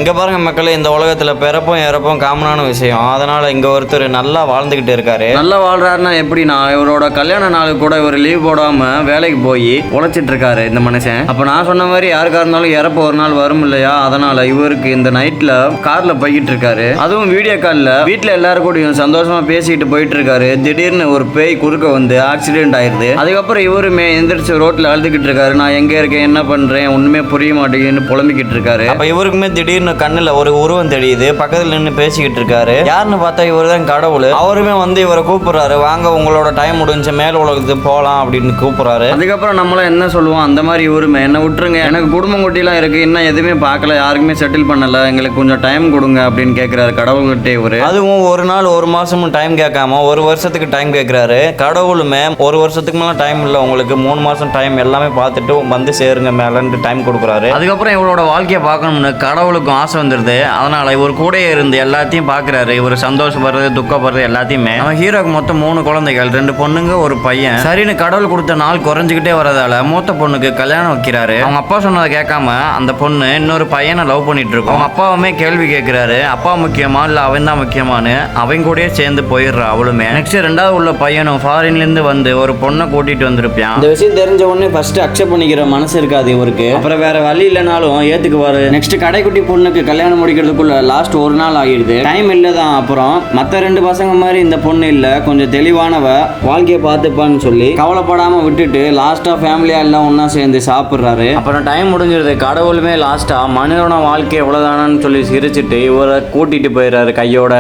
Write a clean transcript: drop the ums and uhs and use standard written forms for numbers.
இங்கே பாருங்க மக்களே, இந்த உலகத்தில் பிறப்பும் இறப்பும் காமனான விஷயம். அதனால் இங்கே ஒருத்தர் நல்லா வாழ்ந்துக்கிட்டு இருக்காரு. நல்லா வாழ்றாருன்னா எப்படின்னா, இவரோட கல்யாண நாளுக்கு கூட இவர் லீவ் போடாமல் வேலைக்கு போய் உழைச்சிட்டு இருக்காரு இந்த மனுஷன். அப்போ நான் சொன்ன மாதிரி யாருக்கா இருந்தாலும் இறப்பு ஒரு நாள் வரும் இல்லையா, அதனால் இவருக்கு இந்த நைட்டில் காரில் போய்கிட்டு இருக்காரு. அதுவும் வீடியோ காலில் வீட்டில் எல்லாரும் கூடயும் சந்தோஷமாக பேசிக்கிட்டு போயிட்டு இருக்காரு. திடீர்னு ஒரு பேய் குறுக்க வந்து ஆக்சிடென்ட் ஆயிடுது. அதுக்கப்புறம் இவருமே எந்திரிச்சு ரோட்டில் அழுதுகிட்டு இருக்காரு. நான் எங்கே இருக்கேன், என்ன பண்ணுறேன், ஒன்றுமே புரிய மாட்டேங்குன்னு புலம்பிக்கிட்டு இருக்காரு. அப்போ இவருக்குமே திடீர்னு கண்ணுல ஒரு உருவம் தெரியுது. பக்கத்துல நின்று பேசிக்கிட்டு இருக்காரு. யாருன்னு பார்த்தா இவர் தான் கடவுள். அவருமே வந்து இவரை கூப்பிடுறாரு, வாங்க உங்களோட டைம் முடிஞ்ச மேல் உலகத்துக்கு போகலாம் அப்படின்னு கூப்பிடுறாரு. அதுக்கப்புறம் நம்மளாம் என்ன சொல்லுவோம், அந்த மாதிரி இவருமே என்ன விட்டுருங்க, எனக்கு குடும்பம் குட்டிலாம் இருக்கு, இன்னும் எதுவுமே பார்க்கல, யாருக்குமே செட்டில் பண்ணல, எங்களுக்கு கொஞ்சம் டைம் கொடுங்க அப்படின்னு கேட்கிறாரு கடவுள்கிட்ட இவரு. அதுவும் ஒரு நாள் ஒரு மாசமும் டைம் கேட்காம ஒரு வருஷத்துக்கு டைம் கேட்கிறாரு. கடவுளுமே ஒரு வருஷத்துக்கு மேல டைம் இல்லை உங்களுக்கு, 3 மாசம் டைம் எல்லாமே பார்த்துட்டு வந்து சேருங்க மேலன்ட்டு டைம் கொடுக்குறாரு. அதுக்கப்புறம் இவரோட வாழ்க்கையை பார்க்கணும்னு கடவுளுக்கு ஆசை வந்துடுது. அதனால இவர் கூட இருந்து எல்லாத்தையும் பார்க்குறாரு. இவர் சந்தோஷப்படுறது துக்கப்படுறது எல்லாத்தையுமே. நம்ம ஹீரோக்கு மொத்தம் 3 குழந்தைகள், 2 பொண்ணுங்க ஒரு பையன். சரின்னு கடவுள் கொடுத்த நாள் குறைஞ்சிக்கிட்டே வரதால மூத்த பொண்ணுக்கு கல்யாணம் வைக்கிறாரு. அவங்க அப்பா சொன்னதை கேட்காம அந்த பொண்ணு இன்னொரு பையனை லவ் பண்ணிட்டு இருக்கும். அவங்க அப்பாவுமே கேள்வி கேட்கிறாரு, அப்பா முக்கியமா இல்ல அவன் தான் முக்கியமானு. அவங்க கூடயே சேர்ந்து போயிடுறா அவளுமே. நெக்ஸ்ட் 2வது உள்ள பையனும் ஃபாரின்ல இருந்து வந்து ஒரு பொண்ணை கூட்டிட்டு வந்திருப்பான். இந்த விஷயம் தெரிஞ்ச உடனே ஃபர்ஸ்ட் அக்செப்ட் பண்ணிக்கிற மனசு இருக்காது இவருக்கு. அப்புறம் வேற வழி இல்லைனாலும் ஏத்துக்குவாரு. நெக்ஸ்ட் கடைக்குட்டி பொண்ணுக்கு கல்யாணம் முடிக்கிறதுக்குள்ள லாஸ்ட் ஒரு நாள் ஆகிடுது. டைம் இல்லதான். அப்புறம் மற்ற 2 பசங்க மாதிரி இந்த பொண்ணு இல்ல, கொஞ்சம் தெளிவானவ, வாழ்க்கையை பார்த்துப்பான்னு சொல்லி கவலைப்படாம விட்டுட்டு லாஸ்டா ஃபேமிலியா எல்லாம் ஒன்னா சேர்ந்து சாப்பிடுறாரு. அப்புறம் டைம் முடிஞ்சிருது. கடவுளுமே லாஸ்டா மனிதன வாழ்க்கை எவ்வளவுதானு சொல்லி சிரிச்சுட்டு இவரை கூட்டிட்டு போயிடுறாரு கையோட.